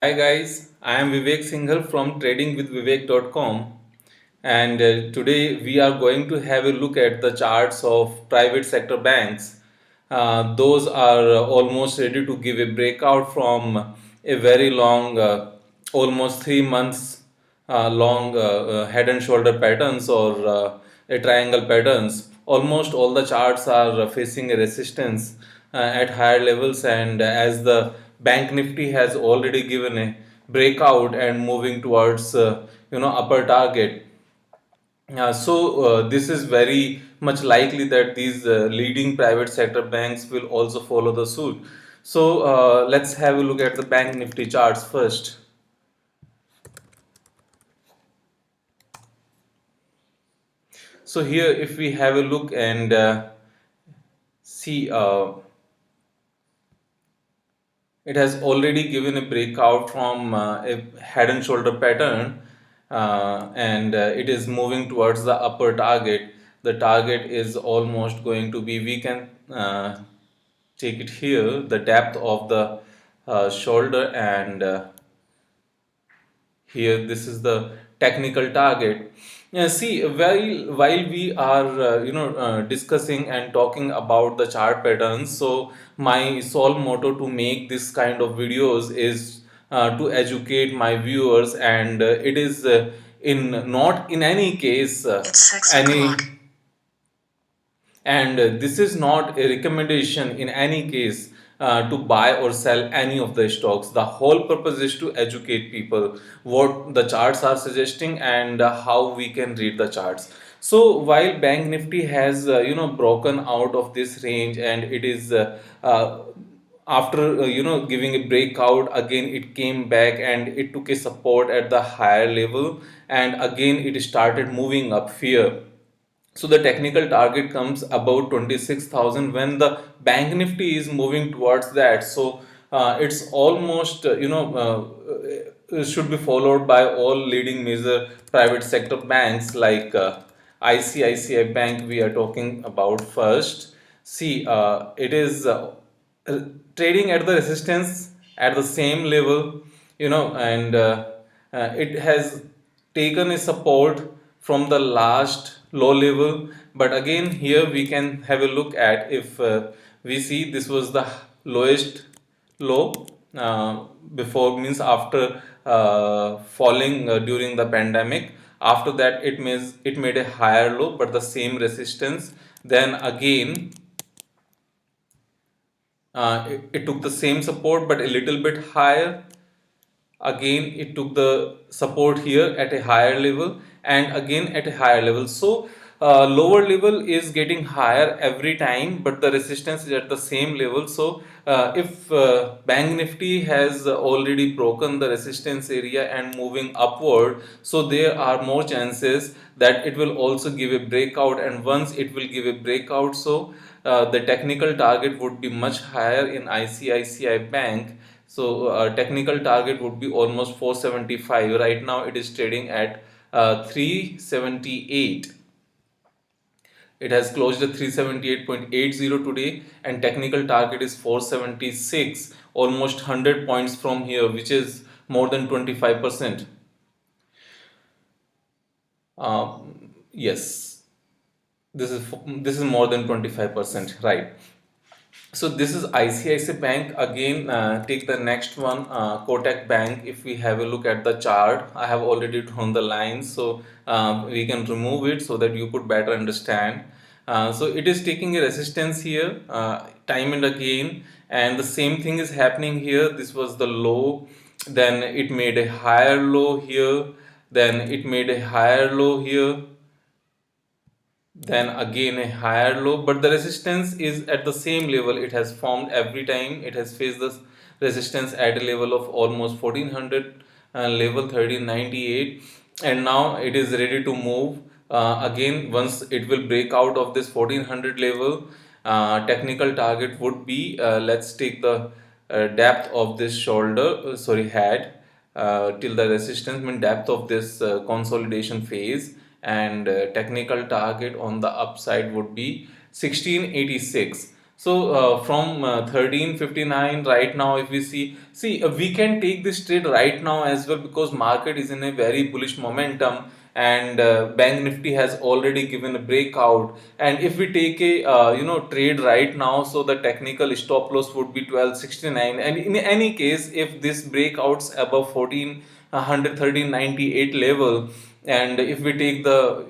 Hi guys, I am Vivek Singhal from tradingwithvivek.com and today we are going to have a look at the charts of private sector banks. Those are almost ready to give a breakout from a very long, almost 3 months long head and shoulder patterns or a triangle patterns. Almost all the charts are facing a resistance at higher levels, and as the bank nifty has already given a breakout and moving towards upper target. This is very much likely that these leading private sector banks will also follow the suit. Let's have a look at the bank nifty charts first. So here, if we have a look and see, it has already given a breakout from a head and shoulder pattern, and it is moving towards the upper target. The target is almost going to be, we can take it here, the depth of the shoulder, and here this is the technical target. See, while we are discussing and talking about the chart patterns, so my sole motto to make this kind of videos is to educate my viewers, and it is in not in any case It's six any o'clock. and this is not a recommendation in any case to buy or sell any of the stocks. The whole purpose is to educate people what the charts are suggesting and how we can read the charts. So while bank nifty has broken out of this range, and it is after giving a breakout, again it came back and it took a support at the higher level, and again it started moving up here. So the technical target comes about 26,000 when the bank nifty is moving towards that. So it's almost should be followed by all leading major private sector banks like ICICI Bank. We are talking about first. See, it is trading at the resistance at the same level, and it has taken a support from the last low level. But again, here we can have a look at, if we see, this was the lowest low before, means after falling during the pandemic. After that, it made a higher low but the same resistance. Then again, it took the same support but a little bit higher. Again it took the support here at a higher level, and again at a higher level. So lower level is getting higher every time, but the resistance is at the same level. So if bank nifty has already broken the resistance area and moving upward, so there are more chances that it will also give a breakout. And once it will give a breakout, so the technical target would be much higher in ICICI Bank. So technical target would be almost 475. Right now it is trading at 378. It has closed at 378.80 today, and technical target is 476, almost 100 points from here, which is more than 25%. Yes, this is more than 25%, right? So this is ICICI Bank. Again, take the next one, Kotak Bank. If we have a look at the chart, I have already drawn the lines, so we can remove it so that you could better understand. So it is taking a resistance here, time and again, and the same thing is happening here. This was the low, then it made a higher low here, then it made a higher low here, then again a higher low, but the resistance is at the same level. It has formed every time. It has faced the resistance at a level of almost 1400, level 1398, and now it is ready to move again. Once it will break out of this 1400 level, technical target would be, let's take the depth of this shoulder, head, till the resistance, mean depth of this consolidation phase, and technical target on the upside would be 1686. So from 1359 right now, if we see we can take this trade right now as well, because market is in a very bullish momentum, and bank nifty has already given a breakout. And if we take a trade right now, so the technical stop loss would be 1269. And in any case, if this breakouts above 1400 1398 level, and if we take the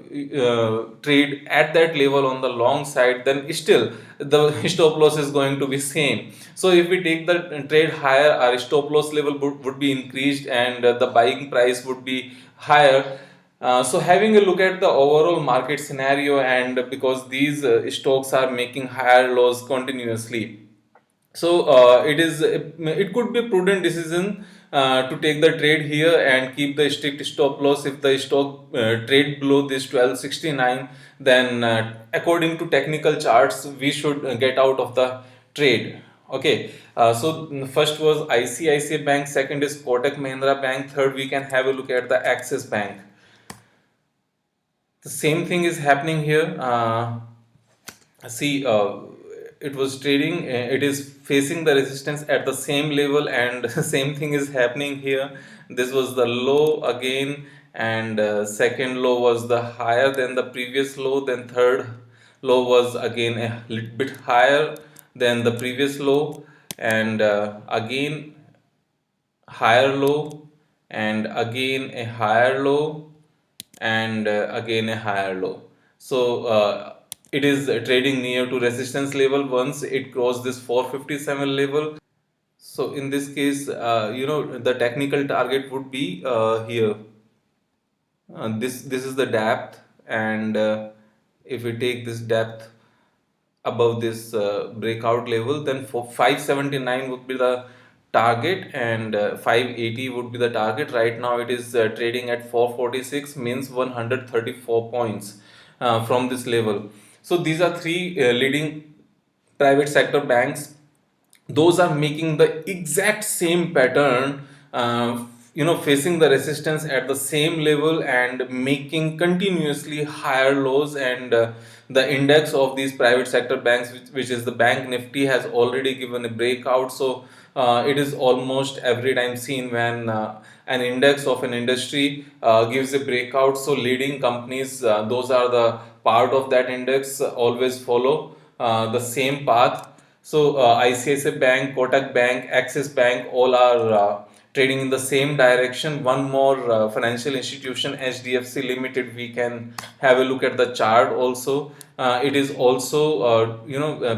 trade at that level on the long side, then still the stop loss is going to be same. So if we take the trade higher, our stop loss level would be increased, and the buying price would be higher. So having a look at the overall market scenario, and because these stocks are making higher lows continuously, so it could be a prudent decision to take the trade here and keep the strict stop loss. If the stock trade below this 1269, then according to technical charts, we should get out of the trade. Okay, so first was ICICI Bank, second is Kotak Mahindra Bank, third we can have a look at the Axis Bank. The same thing is happening here. See, it was trading, it is facing the resistance at the same level, and same thing is happening here. This was the low again, and second low was the higher than the previous low, then third low was again a little bit higher than the previous low, and again higher low, and again a higher low, and again a higher low. So it is trading near to resistance level once it crossed this 457 level. So in this case, the technical target would be here. This is the depth, and if we take this depth above this breakout level, then for 579 would be the target, and 580 would be the target. Right now it is trading at 446, means 134 points from this level. So these are three leading private sector banks. Those are making the exact same pattern, facing the resistance at the same level and making continuously higher lows. And the index of these private sector banks, which is the bank nifty, has already given a breakout. So it is almost every time seen when an index of an industry gives a breakout, so leading companies, those are the part of that index, always follow the same path. So ICICI Bank, Kotak Bank, Axis Bank, all are trading in the same direction. One more financial institution, HDFC Limited, we can have a look at the chart also. It is also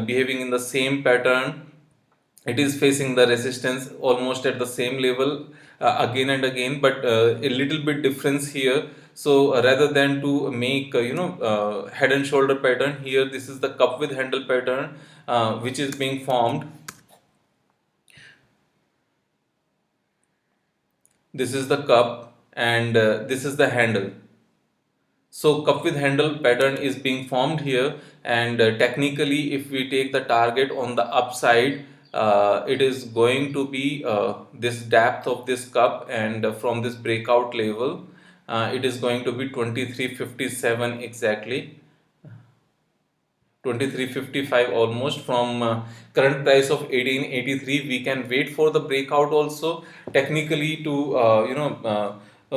behaving in the same pattern. It is facing the resistance almost at the same level again and again, but a little bit difference here. So rather than to make head and shoulder pattern, here this is the cup with handle pattern which is being formed. This is the cup, and this is the handle. So cup with handle pattern is being formed here, and technically if we take the target on the upside, it is going to be this depth of this cup, and from this breakout level, it is going to be 2357 exactly. 2355 almost from current price of 1883. We can wait for the breakout also technically to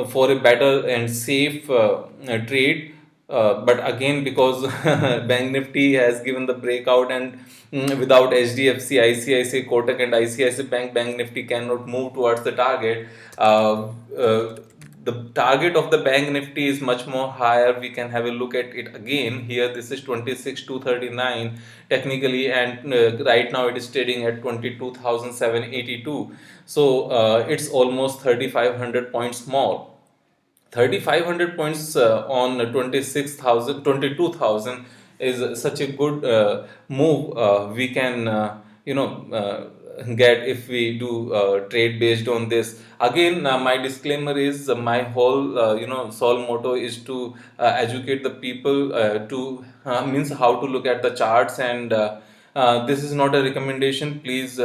for a better and safe trade. But again, because bank nifty has given the breakout, and without HDFC, ICICI, Kotak and ICICI bank nifty cannot move towards the target. The target of the bank nifty is much more higher. We can have a look at it again. Here this is 26,239 technically, and right now it is trading at 22,782. So it's almost 3,500 points more. 3,500 points on 26,000, 22,000 is such a good move. We can get if we do trade based on this. Again, my disclaimer is my whole sole motto is to educate the people to means how to look at the charts, and this is not a recommendation. Please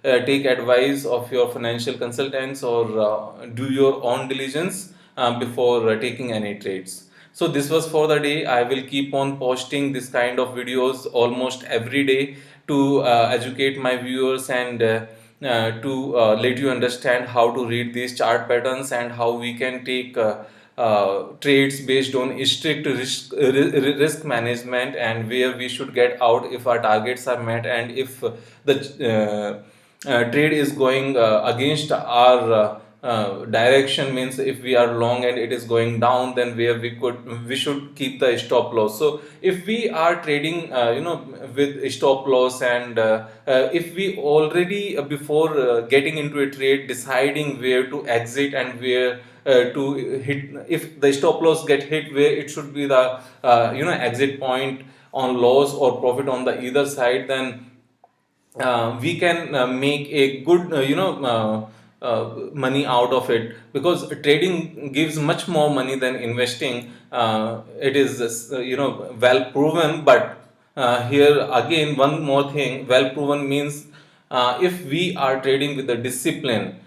take advice of your financial consultants, or do your own diligence before taking any trades. So this was for the day. I will keep on posting this kind of videos almost every day to educate my viewers and to let you understand how to read these chart patterns and how we can take trades based on strict risk management, and where we should get out if our targets are met, and if the trade is going against our direction, means if we are long and it is going down, then where we should keep the stop loss. So if we are trading with stop loss, and if we already before getting into a trade deciding where to exit and where to hit, if the stop loss get hit, where it should be the exit point on loss or profit on the either side, then we can make a good money out of it, because trading gives much more money than investing. It is well proven, but here again one more thing, well proven means if we are trading with the discipline,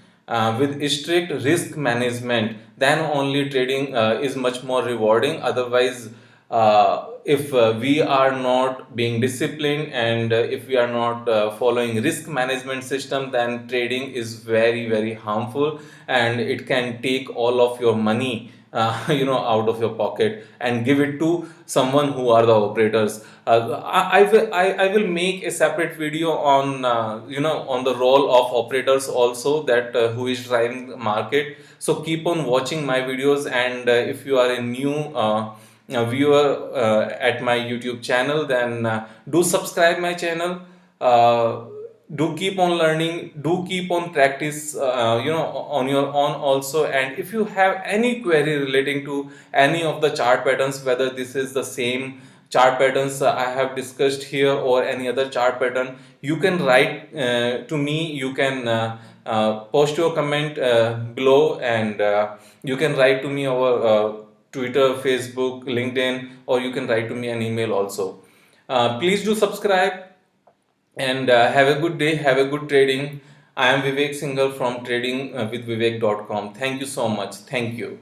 with strict risk management, then only trading is much more rewarding. Otherwise, if we are not being disciplined, and if we are not following risk management system, then trading is very harmful, and it can take all of your money out of your pocket and give it to someone who are the operators. I will make a separate video on on the role of operators also, that who is driving the market. So keep on watching my videos, and if you are a new viewer at my YouTube channel, then do subscribe my channel. Uh, do keep on learning, do keep on practice on your own also. And if you have any query relating to any of the chart patterns, whether this is the same chart patterns I have discussed here or any other chart pattern, you can write to me. You can post your comment below, and you can write to me over Twitter, Facebook, LinkedIn, or you can write to me an email also. Please do subscribe, and have a good day, have a good trading. I am Vivek Singhal from tradingwithvivek.com. Thank you so much. Thank you.